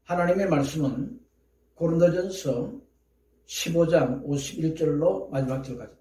하나님의 말씀은 고린도전서 15장 51절로 마지막 절까지.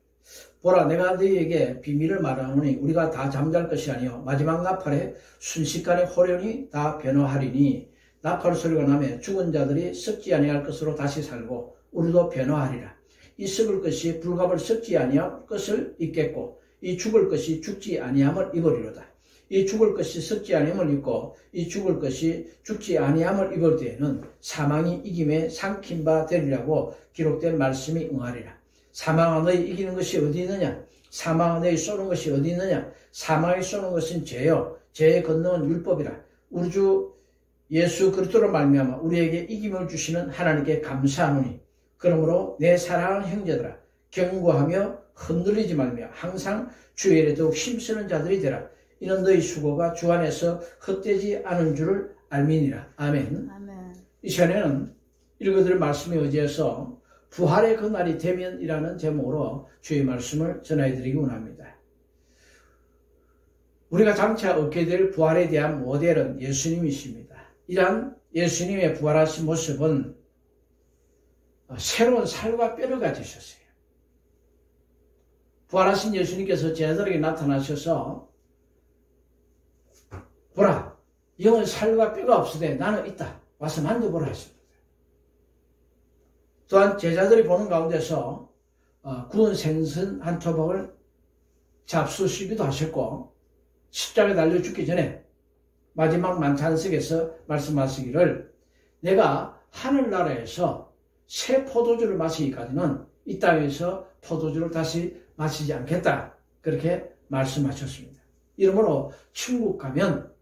보라, 내가 너희에게 비밀을 말하노니 우리가 다 잠잘 것이 아니요 마지막 나팔에 순식간에 호련히 다 변화하리니, 나팔 소리가 나며 죽은 자들이 썩지 아니할 것으로 다시 살고 우리도 변화하리라. 이 썩을 것이 불갑을 썩지 아니할 것을 입겠고, 이 죽을 것이 죽지 아니함을 입으리로다. 이 죽을 것이 썩지 아니함을 입고 이 죽을 것이 죽지 아니함을 입을 때에는 사망이 이김에 삼킨 바 되리라고 기록된 말씀이 응하리라. 사망아, 너희 이기는 것이 어디 있느냐? 사망아, 너희 쏘는 것이 어디 있느냐? 사망이 쏘는 것은 죄요, 죄의 권능은 율법이라. 우리 주 예수 그리스도로 말미암아 우리에게 이김을 주시는 하나님께 감사하노니, 그러므로 내 사랑하는 형제들아, 경고하며 흔들리지 말며 항상 주의 일에 더욱 힘쓰는 자들이 되라. 이는 너희 수고가 주 안에서 헛되지 않은 줄을 알미니라. 아멘. 아멘. 이 시간에는 읽어드릴 말씀에 의지해서 부활의 그날이 되면이라는 제목으로 주의 말씀을 전해드리기 원합니다. 우리가 장차 얻게 될 부활에 대한 모델은 예수님이십니다. 이러한 예수님의 부활하신 모습은 새로운 살과 뼈를 가지셨어요. 부활하신 예수님께서 제자들에게 나타나셔서 보라, 영은 살과 뼈가 없으되 나는 있다. 와서 만져보라 했습니다. 또한 제자들이 보는 가운데서 구운 생선 한 조각을 잡수시기도 하셨고, 십자가에 달려 죽기 전에 마지막 만찬석에서 말씀하시기를, 내가 하늘나라에서 새 포도주를 마시기까지는 이 땅에서 포도주를 다시 마시지 않겠다, 그렇게 말씀하셨습니다. 이러므로 천국 가면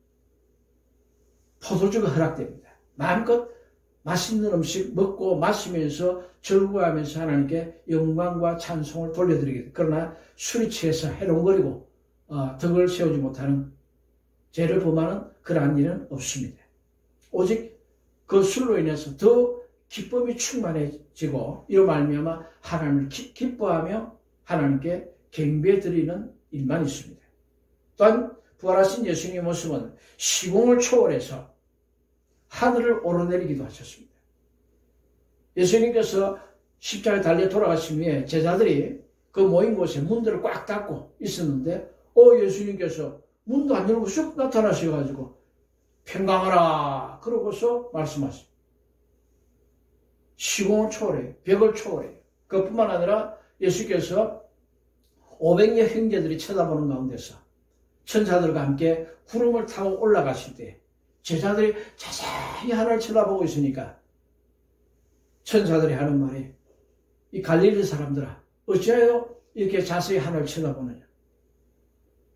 포도주가 허락됩니다. 마음껏 맛있는 음식 먹고 마시면서 즐거워하면서 하나님께 영광과 찬송을 돌려드리겠다. 그러나 술이 취해서 해롱거리고 덕을 세우지 못하는, 죄를 범하는 그러한 일은 없습니다. 오직 그 술로 인해서 더 기쁨이 충만해지고, 이로 말미암아 하나님을 기뻐하며 하나님께 경배드리는 일만 있습니다. 또한 부활하신 예수님의 모습은 시공을 초월해서 하늘을 오르내리기도 하셨습니다. 예수님께서 십자가에 달려 돌아가신 후에 제자들이 그 모인 곳에 문들을 꽉 닫고 있었는데, 예수님께서 문도 안 열고 쑥 나타나셔가지고 평강하라 그러고서 말씀하십니다. 시공을 초월해요. 벽을 초월해요. 그뿐만 아니라 예수께서 500여 형제들이 쳐다보는 가운데서 천사들과 함께 구름을 타고 올라가실 때 제자들이 자세히 하늘을 쳐다보고 있으니까 천사들이 하는 말이, 이 갈릴리 사람들아, 어찌하여 이렇게 자세히 하늘을 쳐다보느냐?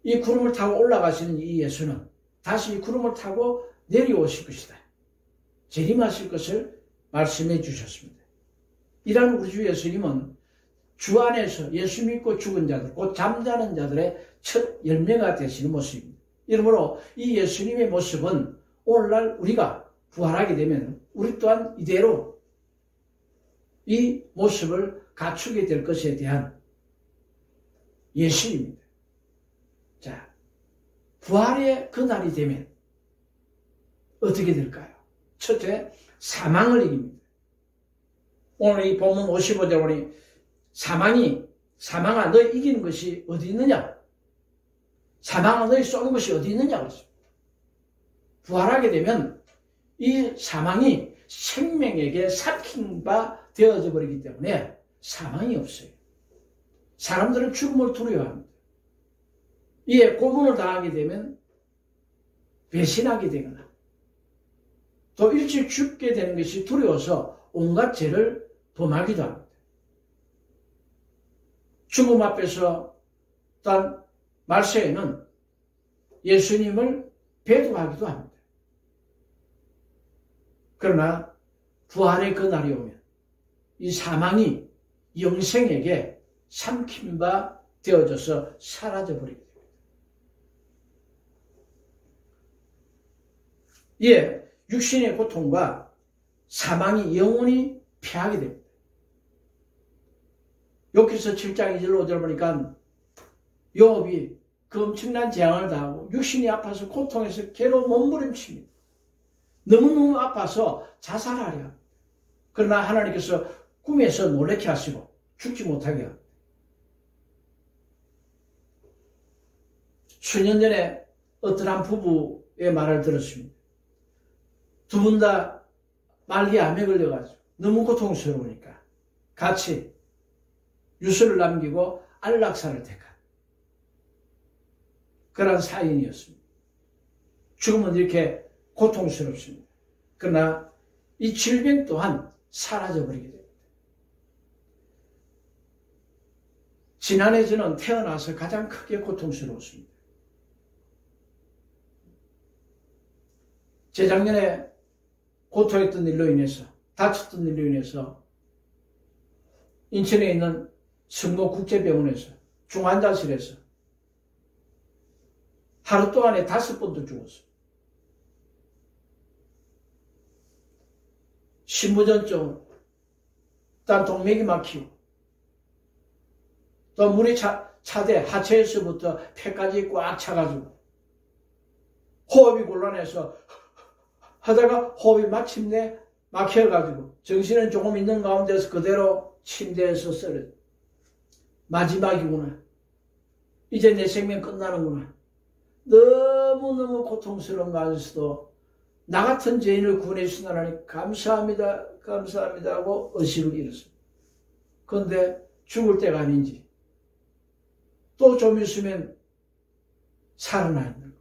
이 구름을 타고 올라가시는 이 예수는 다시 이 구름을 타고 내려오실 것이다. 재림하실 것을 말씀해 주셨습니다. 이러한 우리 주 예수님은 주 안에서 예수 믿고 죽은 자들, 곧 잠자는 자들의 첫 열매가 되시는 모습입니다. 이러므로 이 예수님의 모습은 오늘날 우리가 부활하게 되면 우리 또한 이대로 이 모습을 갖추게 될 것에 대한 예시입니다. 자, 부활의 그날이 되면 어떻게 될까요? 첫째, 사망을 이깁니다. 오늘 이 본문 55절 보니, 사망아, 너 이기는 것이 어디 있느냐? 사망아, 너희 쏘는 것이 어디 있느냐? 그랬습니다. 부활하게 되면 이 사망이 생명에게 삼킨 바 되어져 버리기 때문에 사망이 없어요. 사람들은 죽음을 두려워합니다. 이에 고문을 당하게 되면 배신하게 되거나 또 일찍 죽게 되는 것이 두려워서 온갖 죄를 범하기도 합니다. 죽음 앞에서 또한 말세에는 예수님을 배도하기도 합니다. 그러나 부활의 그 날이 오면 이 사망이 영생에게 삼킨 바 되어져서 사라져버리게 됩니다. 이에 육신의 고통과 사망이 영원히 패하게 됩니다. 욥기서 7장 2절 5절 보니까 욥이 그 엄청난 재앙을 당하고 육신이 아파서 고통해서 괴로 몸부림칩니다. 너무너무 아파서 자살하려. 그러나 하나님께서 꿈에서 놀래게 하시고 죽지 못하게 합니다. 수년 전에 어떤 한 부부의 말을 들었습니다. 두 분 다 말기암에 걸려가지고 너무 고통스러우니까 같이 유서를 남기고 안락사를 택한 그런 사인이었습니다. 죽음은 이렇게 고통스럽습니다. 그러나 이 질병 또한 사라져버리게 됩니다. 지난해 저는 태어나서 가장 크게 고통스러웠습니다. 재작년에 고통했던 일로 인해서, 다쳤던 일로 인해서 인천에 있는 성모국제병원에서 중환자실에서 하루 동안에 5번도 죽었어요. 신부전증, 또 동맥이 막히고, 또 물이 차대 하체에서부터 폐까지 꽉 차가지고 호흡이 곤란해서 하다가 호흡이 마침내 막혀가지고 정신은 조금 있는 가운데서 그대로 침대에서 쓰러져. 마지막이구나. 이제 내 생명 끝나는구나. 너무너무 고통스러운 가운데서도 나 같은 죄인을 구원해 주신 하나님 감사합니다. 감사합니다 하고 의식을 잃었습니다. 그런데 죽을 때가 아닌지 또 좀 있으면 살아나 있는 거예요.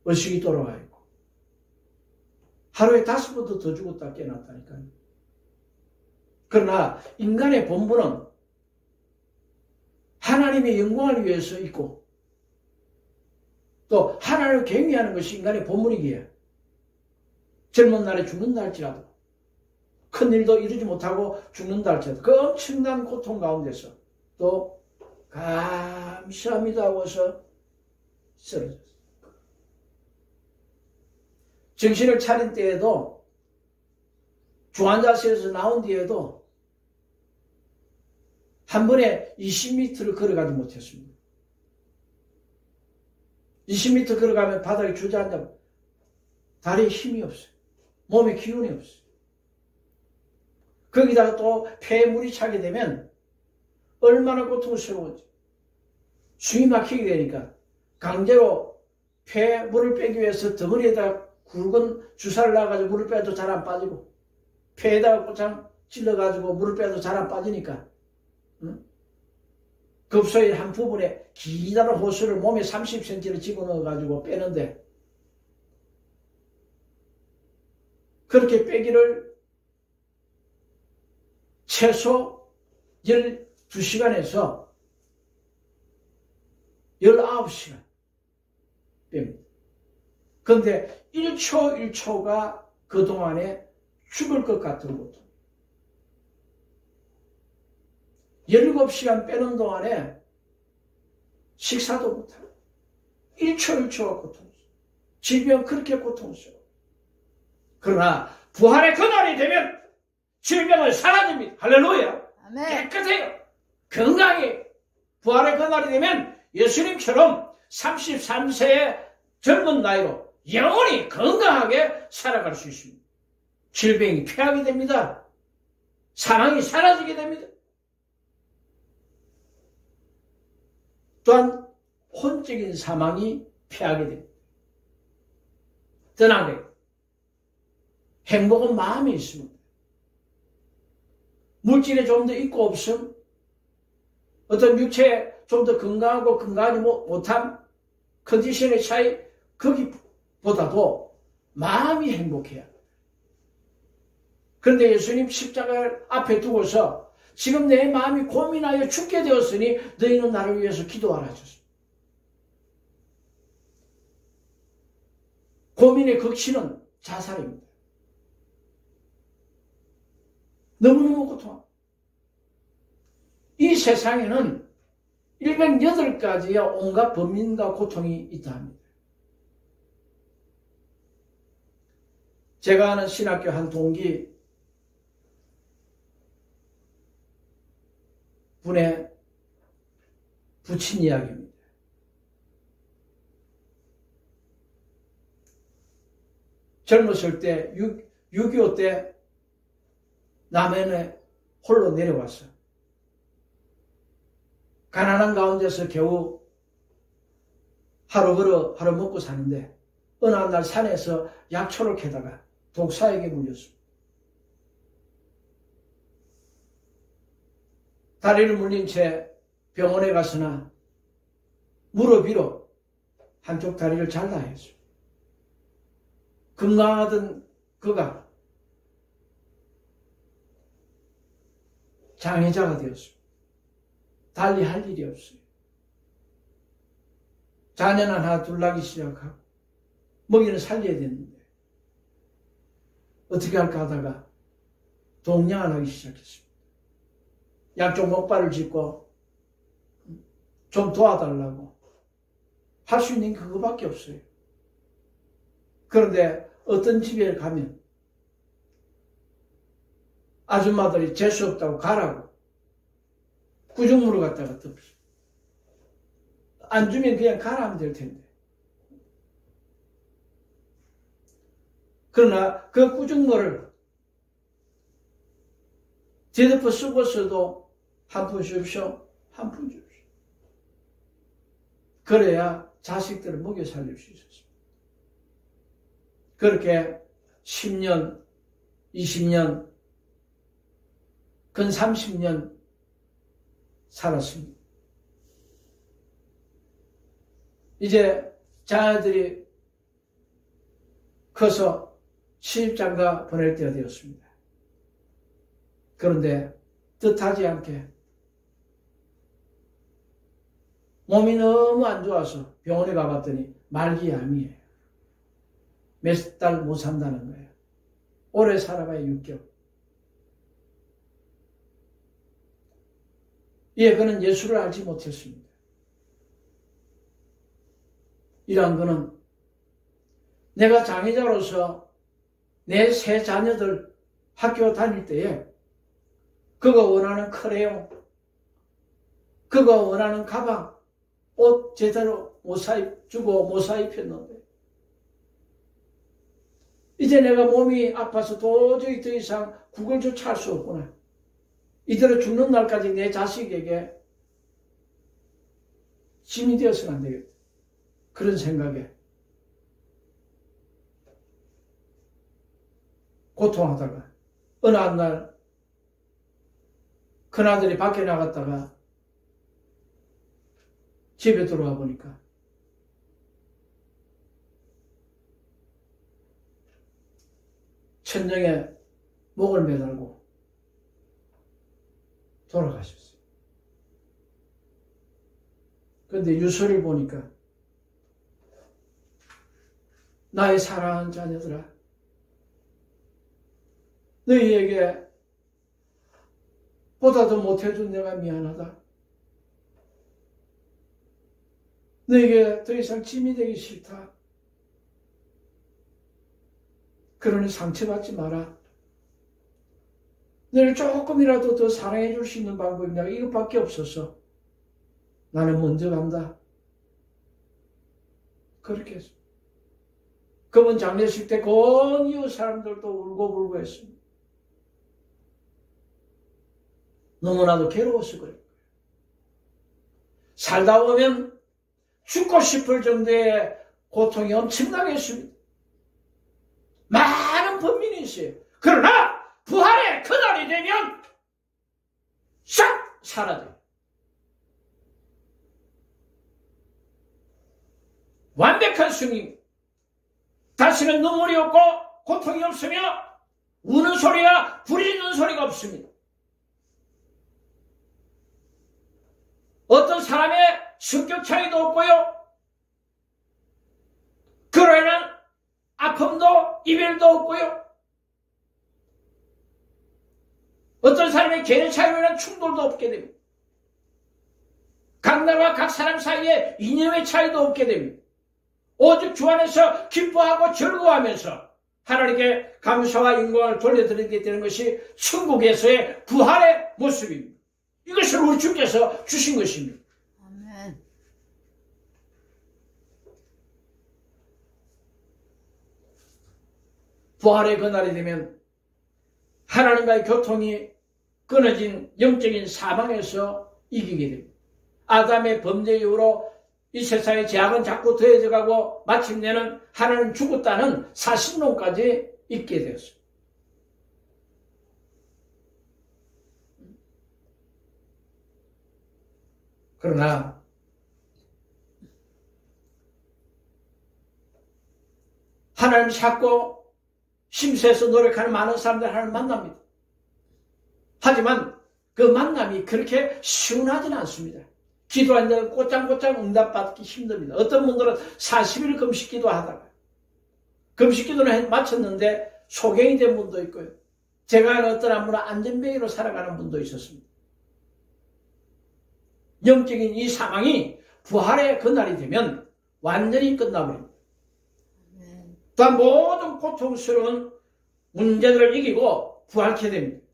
의식이 돌아와 있고. 하루에 5번도 더 죽었다 깨어났다니까요. 그러나 인간의 본분은 하나님의 영광을 위해서 있고 또 하나님을 경외하는 것이 인간의 본분이기에 젊은 날에 죽는다 할지라도 큰일도 이루지 못하고 죽는다 할지라도 그 엄청난 고통 가운데서 또 감사합니다 하고서 쓰러졌어요. 정신을 차린 때에도 중환자실에서 나온 뒤에도 한 번에 20m를 걸어가지 못했습니다. 20m 걸어가면 바닥에 주저앉아 다리에 힘이 없어요. 몸에 기운이 없어요. 거기다가 또 폐에 물이 차게 되면 얼마나 고통스러운지. 숨이 막히게 되니까 강제로 폐에 물을 빼기 위해서 덩어리에다가 굵은 주사를 놔가지고 물을 빼도 잘 안 빠지고 폐에다가 꼬창 찔러가지고 물을 빼도 잘 안 빠지니까 급소의 한 부분에 기다란 호수를 몸에 30cm를 집어넣어가지고 빼는데 그렇게 빼기를 최소 12시간에서 19시간 뺍니다. 그런데 1초 1초가 그동안에 죽을 것 같은 고통. 17시간 빼는 동안에 식사도 못하고 1초 1초가 고통스러워. 질병 그렇게 고통스러워. 그러나 부활의 그날이 되면 질병은 사라집니다. 할렐루야. 아멘. 깨끗해요. 건강해. 부활의 그날이 되면 예수님처럼 33세의 젊은 나이로 영원히 건강하게 살아갈 수 있습니다. 질병이 폐하게 됩니다. 사망이 사라지게 됩니다. 또한 혼적인 사망이 폐하게 됩니다. 떠나게. 행복은 마음에 있습니다. 물질에 좀 더 있고 없음, 어떤 육체에 좀 더 건강하고 건강하지 못함, 컨디션의 차이, 거기보다도 마음이 행복해야 합니다. 그런데 예수님 십자가를 앞에 두고서 지금 내 마음이 고민하여 죽게 되었으니 너희는 나를 위해서 기도하라 하셨습니다. 고민의 극치는 자살입니다. 너무너무 고통합니다. 이 세상에는 108가지의 온갖 범민과 고통이 있다 합니다. 제가 아는 신학교 한 동기 분의 부친 이야기입니다. 젊었을 때 6.25 때 남해에 홀로 내려왔어. 가난한 가운데서 겨우 하루 벌어 하루 먹고 사는데 어느 날 산에서 약초를 캐다가 독사에게 물렸습니다. 다리를 물린 채 병원에 갔으나 무릎 위로 한쪽 다리를 잘라야 했습니다. 건강하던 그가 장애자가 되었습니다. 달리 할 일이 없어요. 자녀는 하나 둘 나기 시작하고 먹이는 살려야 되는데 어떻게 할까 하다가 동냥을 하기 시작했습니다. 양쪽 목발을 짚고 좀 도와달라고 할 수 있는 게 그거밖에 없어요. 그런데 어떤 집에 가면 아줌마들이 재수 없다고 가라고 구정물을 갖다가 덮어요. 안 주면 그냥 가라 하면 될 텐데. 그러나 그 구정물을 뒤덮어 쓰고서도 한 푼 주십시오. 한 푼 주십시오. 그래야 자식들을 먹여 살릴 수 있었습니다. 그렇게 10년, 20년, 근 30년 살았습니다. 이제 자녀들이 커서 시집장가 보낼 때가 되었습니다. 그런데 뜻하지 않게 몸이 너무 안 좋아서 병원에 가봤더니 말기암이에요. 몇 달 못 산다는 거예요. 오래 살아봐야 6개월. 예, 그는 예수를 알지 못했습니다. 이러한 거는 내가 장애자로서 내 세 자녀들 학교 다닐 때에 그가 원하는 크레용, 그가 원하는 가방, 옷 제대로 못 사입주고 못 사입혔는데 이제 내가 몸이 아파서 도저히 더 이상 구걸조차 할 수 없구나. 이대로 죽는 날까지 내 자식에게 짐이 되어서는 안 되겠다. 그런 생각에 고통하다가 어느 날 큰아들이 밖에 나갔다가 집에 들어와 보니까 천정에 목을 매달고 돌아가셨어요. 그런데 유서를 보니까 나의 사랑하는 자녀들아, 너희에게 보다 더 못해준 내가 미안하다. 너에게 더 이상 짐이 되기 싫다. 그러니 상처받지 마라. 너를 조금이라도 더 사랑해 줄 수 있는 방법이 내가 이것밖에 없어서 나는 먼저 간다. 그렇게 했습니다. 그분 장례식 때 온 이웃 사람들도 울고불고 했습니다. 너무나도 괴로웠을 거예요. 살다 보면 죽고 싶을 정도의 고통이 엄청나게 있습니다. 많은 범민이 있어요. 그러나 부활의 그날이 되면 싹 사라져요. 완벽한 승리. 다시는 눈물이 없고 고통이 없으며 우는 소리와 부리는 소리가 없습니다. 어떤 사람의 성격 차이도 없고요. 그로 인한 아픔도 이별도 없고요. 어떤 사람의 개인 차이로 인한 충돌도 없게 됩니다. 각 나라와 각 사람 사이에 이념의 차이도 없게 됩니다. 오직 주 안에서 기뻐하고 즐거워하면서 하나님께 감사와 영광을 돌려드리게 되는 것이 천국에서의 부활의 모습입니다. 이것을 우리 주께서 주신 것입니다. 아멘. 부활의 그날이 되면 하나님과의 교통이 끊어진 영적인 사망에서 이기게 됩니다. 아담의 범죄 이후로 이 세상의 죄악은 자꾸 더해져 가고 마침내는 하나님 죽었다는 사실론까지 있게 되었습니다. 그러나 하나님 찾고 심수해서 노력하는 많은 사람들 하나님 만납니다. 하지만 그 만남이 그렇게 시원하지는 않습니다. 기도하는데 꼬장꼬장 응답받기 힘듭니다. 어떤 분들은 40일 금식기도 하다가 금식기도는 마쳤는데 소경이 된 분도 있고요. 제가 아는 어떤 분은 안전뱅이로 살아가는 분도 있었습니다. 영적인 이 사망이 부활의 그날이 되면 완전히 끝나버립니다. 또한 모든 고통스러운 문제들을 이기고 부활케 됩니다.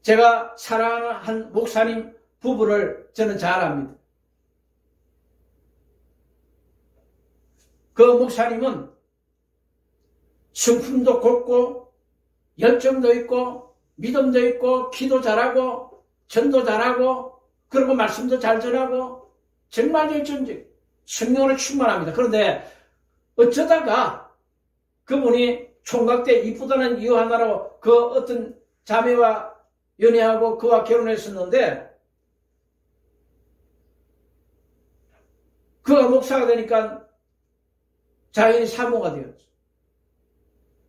제가 사랑하는 한 목사님 부부를 저는 잘 압니다. 그 목사님은 성품도 곱고 열정도 있고 믿음도 있고 기도 잘하고 전도 잘하고 그리고 말씀도 잘 전하고 정말 열정적 성령으로 충만합니다. 그런데 어쩌다가 그분이 총각 때 이쁘다는 이유 하나로 그 어떤 자매와 연애하고 그와 결혼했었는데 그가 목사가 되니까 자연히 사모가 되었죠.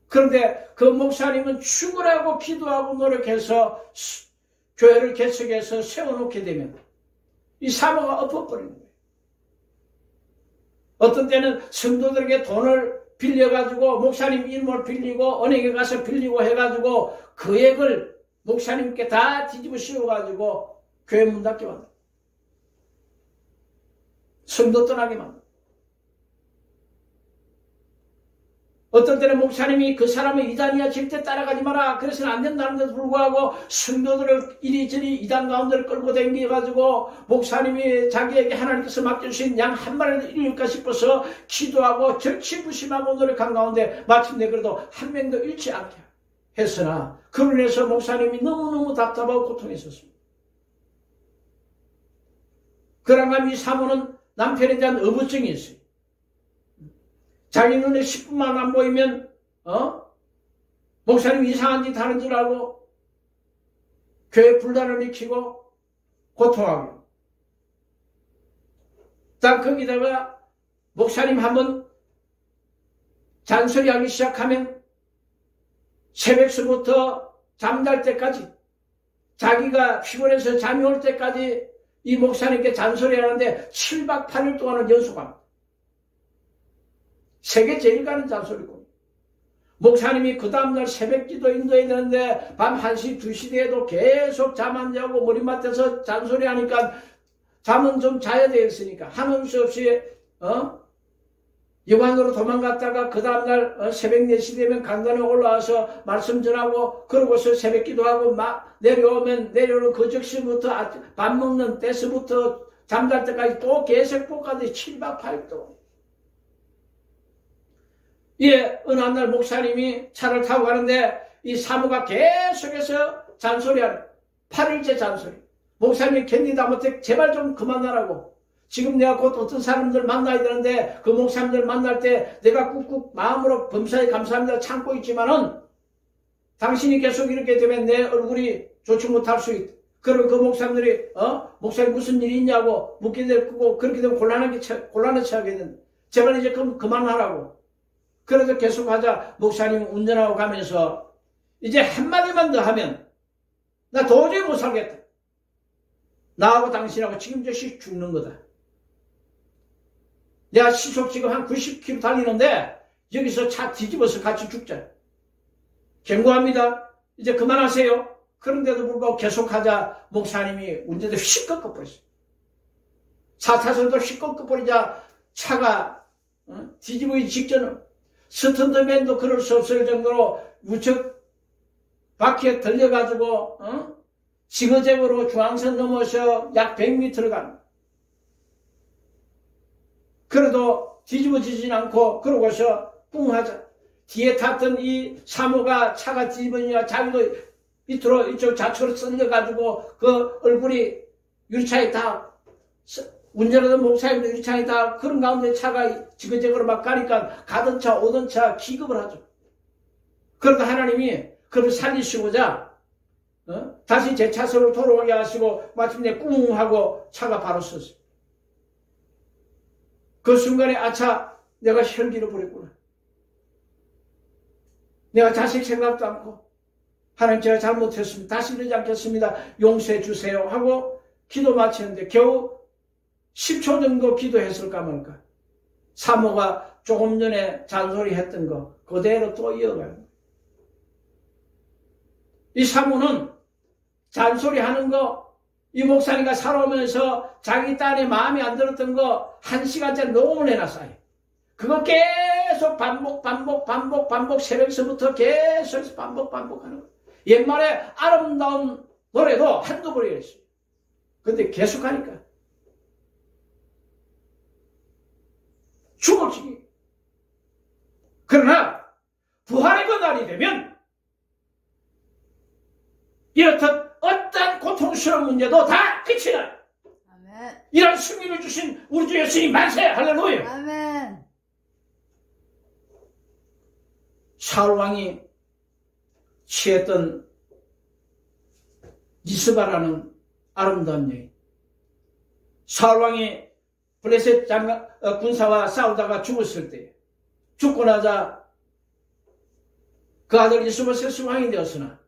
그런데 그 목사님은 죽으라고 기도하고 노력해서 교회를 개척해서 세워놓게 되면 이 사모가 엎어버리는 거예요. 어떤 때는 성도들에게 돈을 빌려가지고 목사님 이름을 빌리고 은행에 가서 빌리고 해가지고 그 액을 목사님께 다 뒤집어 씌워가지고 교회 문 닫게 만들어. 성도 떠나게 만들어. 어떤 때는 목사님이 그 사람은 이단이야 절대 따라가지 마라 그래서는 안 된다는데도 불구하고 성도들을 이리저리 이단 가운데를 끌고 다니가지고 목사님이 자기에게 하나님께서 맡겨주신 양 한 마리를 잃을까 싶어서 기도하고 절치부심하고 노력한 가운데 마침내 그래도 한 명도 잃지 않게 했으나 그로 인해서 목사님이 너무너무 답답하고 고통했었습니다. 그런가 이 사모는 남편에 대한 의무증이 있어요. 자기 눈에 10분만 안 보이면 목사님 이상한 짓 하는 줄 알고 교회 분란을 일으키고 고통하고 딱 거기다가 목사님 한번 잔소리하기 시작하면 새벽서부터 잠잘 때까지 자기가 피곤해서 잠이 올 때까지 이 목사님께 잔소리하는데 7박 8일 동안은 연속합니다. 세계 제일 가는 잔소리고 목사님이 그 다음날 새벽기도 인도해야 되는데 밤 1시 2시 돼도 계속 잠 안 자고 머리맡에서 잔소리하니까 잠은 좀 자야 되겠으니까 하는 수 없이 여관으로 도망갔다가 그 다음날 새벽 4시 되면 강단에 올라와서 말씀 전하고 그러고서 새벽기도하고 막 내려오면 내려오는 그 적시부터 밥 먹는 때서부터 잠잘 때까지 또 계속 볶아서 7박 8일 동안 예, 어느 날 목사님이 차를 타고 가는데 이 사모가 계속해서 잔소리하는 8일째 잔소리. 목사님이 견디다 못해 제발 좀 그만하라고. 지금 내가 곧 어떤 사람들 만나야 되는데 그 목사님들 만날 때 내가 꾹꾹 마음으로 범사에 감사합니다 참고 있지만은 당신이 계속 이렇게 되면 내 얼굴이 좋지 못할 수 있다. 그러면 그 목사님들이 목사님 무슨 일이 있냐고 묻게 될 거고 그렇게 되면 곤란에 처하겠는데 제발 이제 그만하라고. 그래서 계속하자 목사님 운전하고 가면서 이제 한마디만 더 하면 나 도저히 못 살겠다. 나하고 당신하고 지금 즉시 죽는 거다. 내가 시속 지금 한 90km 달리는데 여기서 차 뒤집어서 같이 죽자. 경고합니다. 이제 그만하세요. 그런데도 불구하고 계속하자 목사님이 운전대 휙 꺾어버렸어요. 사타선도 휙 꺾어버리자 차가 뒤집어지기 직전으로 스턴트맨도 그럴 수 없을 정도로 우측 바퀴에 들려가지고 징어잭으로 중앙선 넘어서 약 100m를 갑니다. 그래도 뒤집어지진 않고 그러고서 뿡 하자. 뒤에 탔던 이 사모가 차가 뒤집으니까 자기도 밑으로 이쪽 좌측으로 쓸려가지고 그 얼굴이 유리창에 다 운전하던 목사님도 유리창에 다 그런 가운데 차가 지그재그로 막 가니까 가던 차 오던 차 기겁을 하죠. 그러다 하나님이 그를 살리시고자 다시 제 차선으로 돌아오게 하시고 마침내 꿍 하고 차가 바로 섰어요. 그 순간에 아차 내가 혈기를 부렸구나. 내가 자식 생각도 않고 하나님 제가 잘못했습니다. 다시 그러지 않겠습니다. 용서해 주세요 하고 기도 마치는데 겨우 10초 정도 기도했을까 말까. 사모가 조금 전에 잔소리 했던 거 그대로 또 이어가요. 이 사모는 잔소리 하는 거, 이 목사님과 살아오면서 자기 딸의 마음에 안 들었던 거 1시간짜리 녹음을 해놨어요. 그거 계속 반복 새벽서부터 계속 반복하는 거. 옛말에 아름다운 노래도 한두 번이 했어요. 근데 계속하니까 죽을지기. 그러나 부활의 그 날이 되면 이렇듯 어떤 고통스러운 문제도 다 끝이 나요. 아멘. 이런 승리를 주신 우리 주 예수님 만세! 할렐루야! 아멘. 사울 왕이 취했던 리스바라는 아름다운 여인. 사울 왕이 블레셋 군사와 싸우다가 죽었을 때 죽고 나자 그 아들 이스보셋이 왕이 되었으나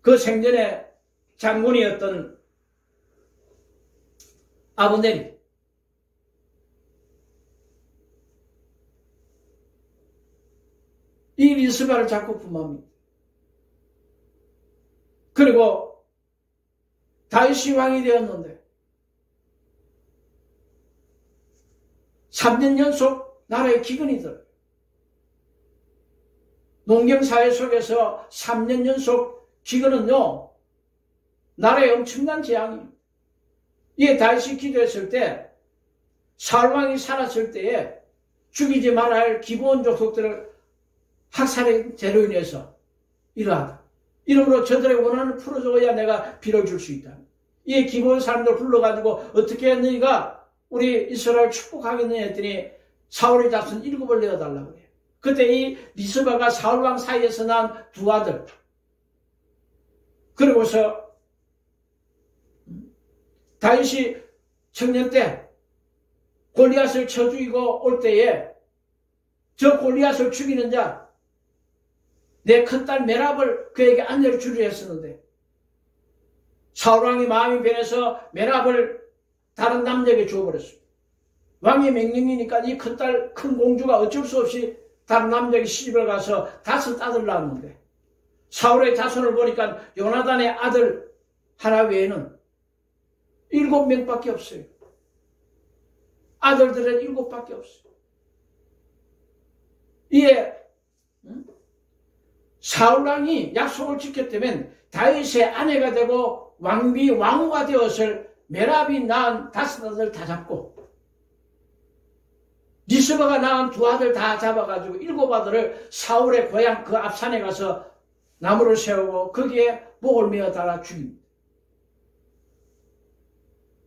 그 생전에 장군이었던 아브넬이 이 리스바를 자꾸 품합니다. 그리고 다윗이 왕이 되었는데 3년 연속 나라에 기근이 들어요. 농경사회 속에서 3년 연속 기근은요, 나라에 엄청난 재앙이에요. 이에 다윗이 기도했을 때, 사울왕이 살았을 때에 죽이지 말아야 할 기본 족속들을 학살의 죄로 인해서 이러하다. 이러므로 저들의 원한을 풀어줘야 내가 비를 줄 수 있다. 이에 기본 사람들 불러가지고 어떻게 너희가 우리 이스라엘 축복하겠느냐 했더니 사울의 자손 7을 내어달라고 해요. 그때 이 리스바가 사울왕 사이에서 난 두 아들, 그리고서 다윗이 청년 때 골리앗을 쳐 죽이고 올 때에 저 골리앗을 죽이는 자 내 큰딸 메랍을 그에게 안내를 주려 했었는데 사울왕이 마음이 변해서 메랍을 다른 남자에게 주어버렸습니다. 왕의 명령이니까 이 큰딸 큰 공주가 어쩔 수 없이 다른 남자에게 시집을 가서 5 아들 낳았는데 사울의 자손을 보니까 요나단의 아들 하나 외에는 7명밖에 없어요. 아들들은 7밖에 없어요. 이에 사울왕이 약속을 지켰다면 다윗의 아내가 되고 왕후가 되었을 메랍이 낳은 5 아들 다 잡고 리스바가 낳은 2 아들 다 잡아가지고 7 아들을 사울의 고향 그 앞산에 가서 나무를 세우고 거기에 목을 메어 달아 죽입니다.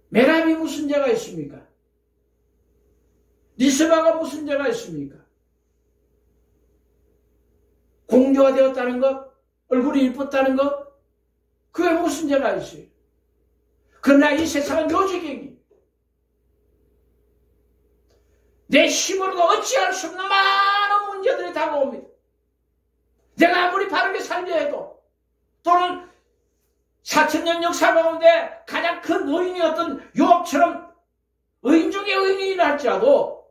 메랍이 무슨 죄가 있습니까? 리스바가 무슨 죄가 있습니까? 공주가 되었다는 것, 얼굴이 이뻤다는 것, 그게 무슨 죄가 있어요? 그러나 이 세상은 요지경이 내 힘으로도 어찌할 수 없는 많은 문제들이 다가옵니다. 내가 아무리 바르게 살려 해도 또는 4000년 역사 가운데 가장 큰 의인이었던 요압처럼 의인 중에 의인이라 할지라도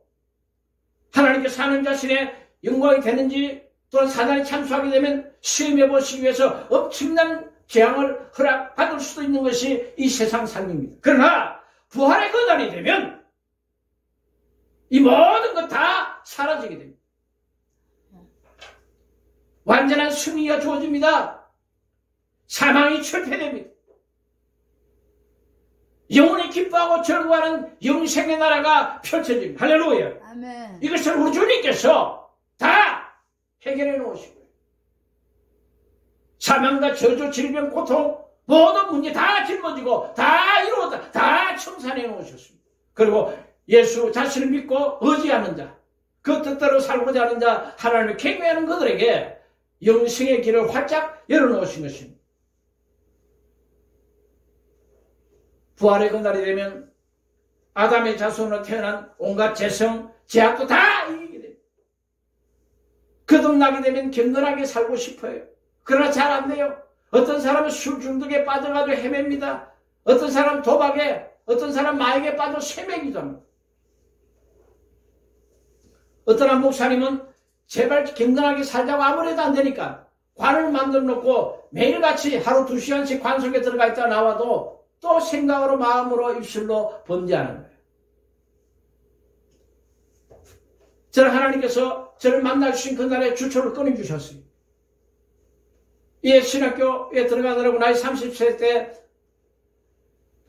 하나님께서 사는 자신의 영광이 되는지 또는 사단이 참수하게 되면 시험해 보시기 위해서 엄청난 재앙을 허락받을 수도 있는 것이 이 세상 삶입니다. 그러나 부활의 그 날이 되면 이 모든 것 다 사라지게 됩니다. 완전한 승리가 주어집니다. 사망이 철폐됩니다. 영원히 기뻐하고 즐거워하는 영생의 나라가 펼쳐집니다. 할렐루야. 아멘. 이것을 우리 주님께서 다 해결해 놓으시고요. 사망과 저주, 질병, 고통, 모든 문제 다 짊어지고 다 이루었다. 다 청산해 놓으셨습니다. 그리고 예수 자신을 믿고 의지하는 자, 그 뜻대로 살고자 하는 자, 하나님을 경외하는 그들에게 영생의 길을 활짝 열어놓으신 것입니다. 부활의 그날이 되면 아담의 자손으로 태어난 온갖 재성, 제약도 다 이기게 됩니다. 거듭나게 되면 경건하게 살고 싶어요. 그러나 잘 안 돼요. 어떤 사람은 술 중독에 빠져가지고 헤맵니다. 어떤 사람은 도박에, 어떤 사람은 마약에 빠져 쇠매기도 합니다. 어떤 한 목사님은 제발 경건하게 살자고 아무래도 안 되니까 관을 만들어 놓고 매일같이 하루 2시간씩 관 속에 들어가 있다 나와도 또 생각으로 마음으로 입술로 범죄하는 거예요. 저는 하나님께서 저를 만날 수 있는 그날에 주초를 끊어주셨어요. 예, 신학교에 들어가더라고 나이 30세 때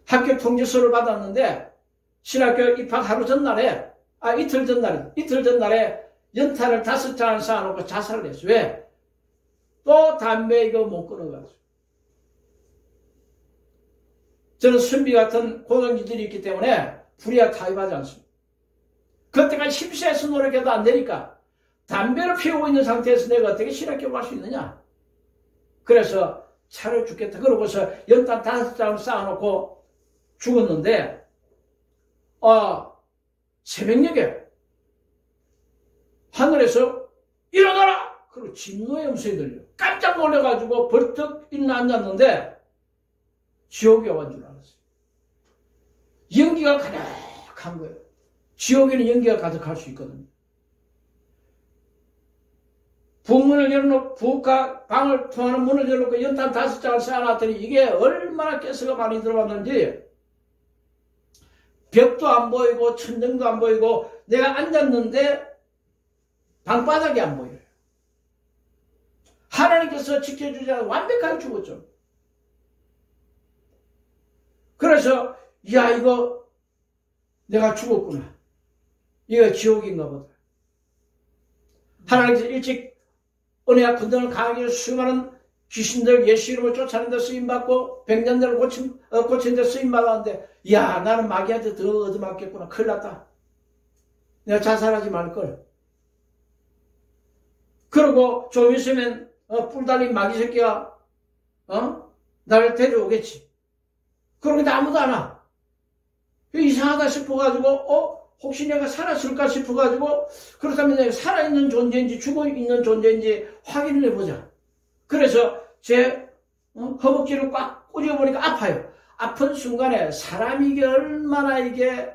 합격 통지서를 받았는데 신학교 입학 하루 전날에 이틀 전날에 연탄을 5잔 쌓아놓고 자살을 했어요. 왜? 또 담배 이거 못 끊어가지고. 저는 선비 같은 고동기질이 있기 때문에 불이야 타입하지 않습니다. 그때까지 힘세서 노력해도 안 되니까 담배를 피우고 있는 상태에서 내가 어떻게 신학교 갈 수 있느냐. 그래서 차려 죽겠다. 그러고서 연탄 5장을 쌓아놓고 죽었는데 새벽녘에 하늘에서 일어나라! 그리고 진노의 음성이 들려. 깜짝 놀라가지고 벌떡 일어나 앉았는데 지옥에 온 줄 알았어요. 연기가 가득한 거예요. 지옥에는 연기가 가득할 수 있거든요. 부문을 열어놓고 부엌과 방을 통하는 문을 열어놓고 연탄 5장을 쌓아놨더니 이게 얼마나 가스가 많이 들어갔는지 벽도 안 보이고 천정도 안 보이고 내가 앉았는데 방바닥이 안 보여요. 하나님께서 지켜주지 않아 완벽하게 죽었죠. 그래서 야 이거 내가 죽었구나. 이거 지옥인가 보다. 하나님께서 일찍 은혜와 권능을 강하게 수많은 귀신들 예수 이름을 쫓아내는 데 쓰임받고 백년들을 고친 데 쓰임받았는데 야 나는 마귀한테 더 얻어맞겠구나. 큰일 났다. 내가 자살하지 말걸. 그러고 좀 있으면 뿔 달린 마귀 새끼가 나를 데려오겠지. 그런데 아무도 안 와. 이상하다 싶어가지고 혹시 내가 살았을까 싶어가지고 그렇다면 내가 살아있는 존재인지 죽어있는 존재인지 확인을 해보자. 그래서 제 허벅지를 꽉 꼬집어보니까 아파요. 아픈 순간에 사람이 이게 얼마나 이게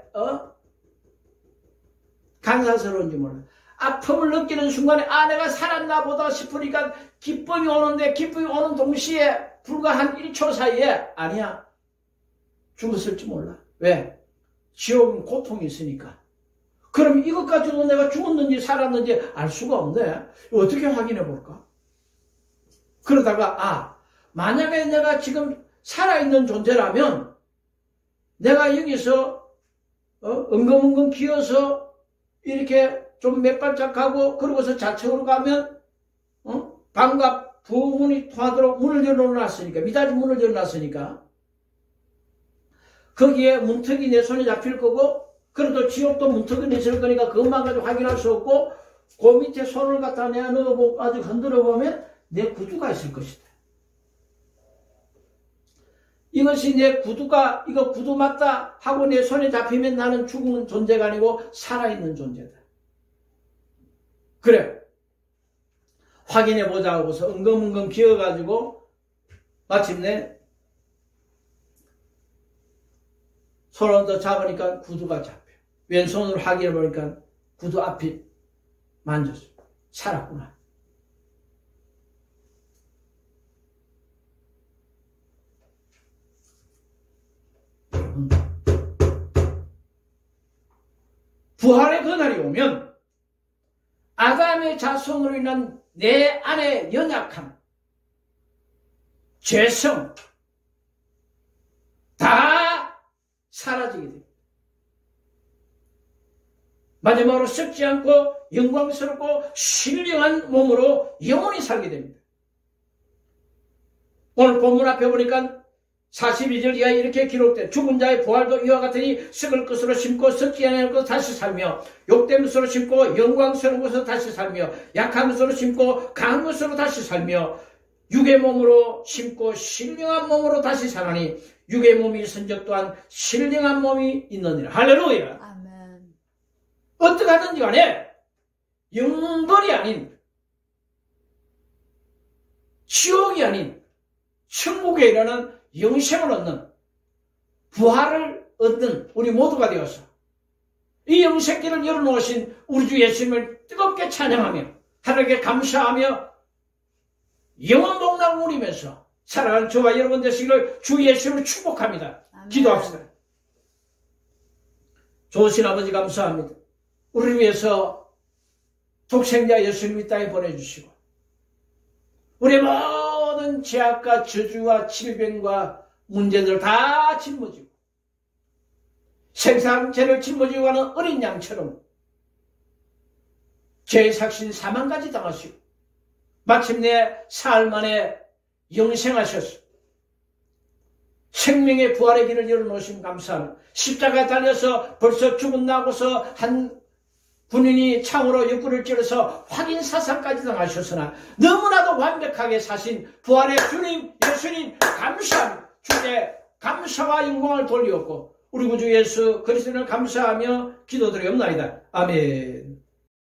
간사스러운지 몰라. 아픔을 느끼는 순간에 내가 살았나 보다 싶으니까 기쁨이 오는데 기쁨이 오는 동시에 불과 한 1초 사이에 아니야. 죽었을지 몰라. 왜? 지옥은 고통이 있으니까. 그럼 이것 가지고 내가 죽었는지 살았는지 알 수가 없네. 어떻게 확인해 볼까? 그러다가 만약에 내가 지금 살아있는 존재라면 내가 여기서 엉금엉금 기어서 이렇게 좀 몇 발짝 가고 그러고서 좌측으로 가면 방과 부문이 통하도록 문을 열어놨으니까 미닫이 문을 열어놨으니까 거기에 문턱이 내 손에 잡힐 거고 그래도 지옥도 문턱이 있을 거니까 그것만 가지고 확인할 수 없고 그 밑에 손을 갖다 내가 넣어보고 아주 흔들어 보면 내 구두가 있을 것이다. 이것이 내 구두가 이거 구두 맞다 하고 내 손에 잡히면 나는 죽은 존재가 아니고 살아있는 존재다. 그래 확인해보자 하고서 엉금엉금 기어가지고 마침내 손을 더 잡으니까 구두가 잡혀. 왼손으로 확인해보니까 구두 앞이 만졌어. 살았구나. 부활의 그날이 오면 아담의 자손으로 인한 내 안의 연약함, 죄성 다 사라지게 됩니다. 마지막으로 썩지 않고 영광스럽고 신령한 몸으로 영원히 살게 됩니다. 오늘 본문 앞에 보니까 42절 이하에 이렇게 기록돼 죽은 자의 부활도 이와 같으니 썩을 것으로 심고 썩지 않을 것으로 다시 살며 욕된 것으로 심고 영광스러운 것으로 다시 살며 약한 것으로 심고 강한 것으로 다시 살며 육의 몸으로 심고 신령한 몸으로 다시 사나니 육의 몸이 선적 또한 신령한 몸이 있느니라. 할렐루야. 아멘. 어떻게 하든지 간에 영벌이 아닌 지옥이 아닌 천국에 이르는 영생을 얻는 부활을 얻는 우리 모두가 되어서 이 영생길을 열어놓으신 우리 주 예수님을 뜨겁게 찬양하며 하나님께 감사하며 영원 복락을 누리면서 살아가는 저와 여러분 되시기를 주 예수님을 축복합니다. 아멘. 기도합시다. 좋으신 아버지 감사합니다. 우리를 위해서 독생자 예수님을 이 땅에 보내주시고 우리의 모든 죄악과 저주와 질병과 문제들을 다 짊어지고 생사죄를 짊어지고 가는 어린 양처럼 죄의 삭신 사망까지 당하시고 마침내 사흘 만에 영생하셔서 생명의 부활의 길을 열어놓으신 감사합니다. 십자가에 달려서 벌써 죽은 나고서 한 군인이 창으로 옆구리를 찌르서 확인 사살까지 당하셨으나 너무나도 완벽하게 사신 부활의 주님 예수님 감사합니다. 주의 감사와 영광을 돌리었고 우리 구주 예수 그리스도를 감사하며 기도드리옵나이다. 아멘.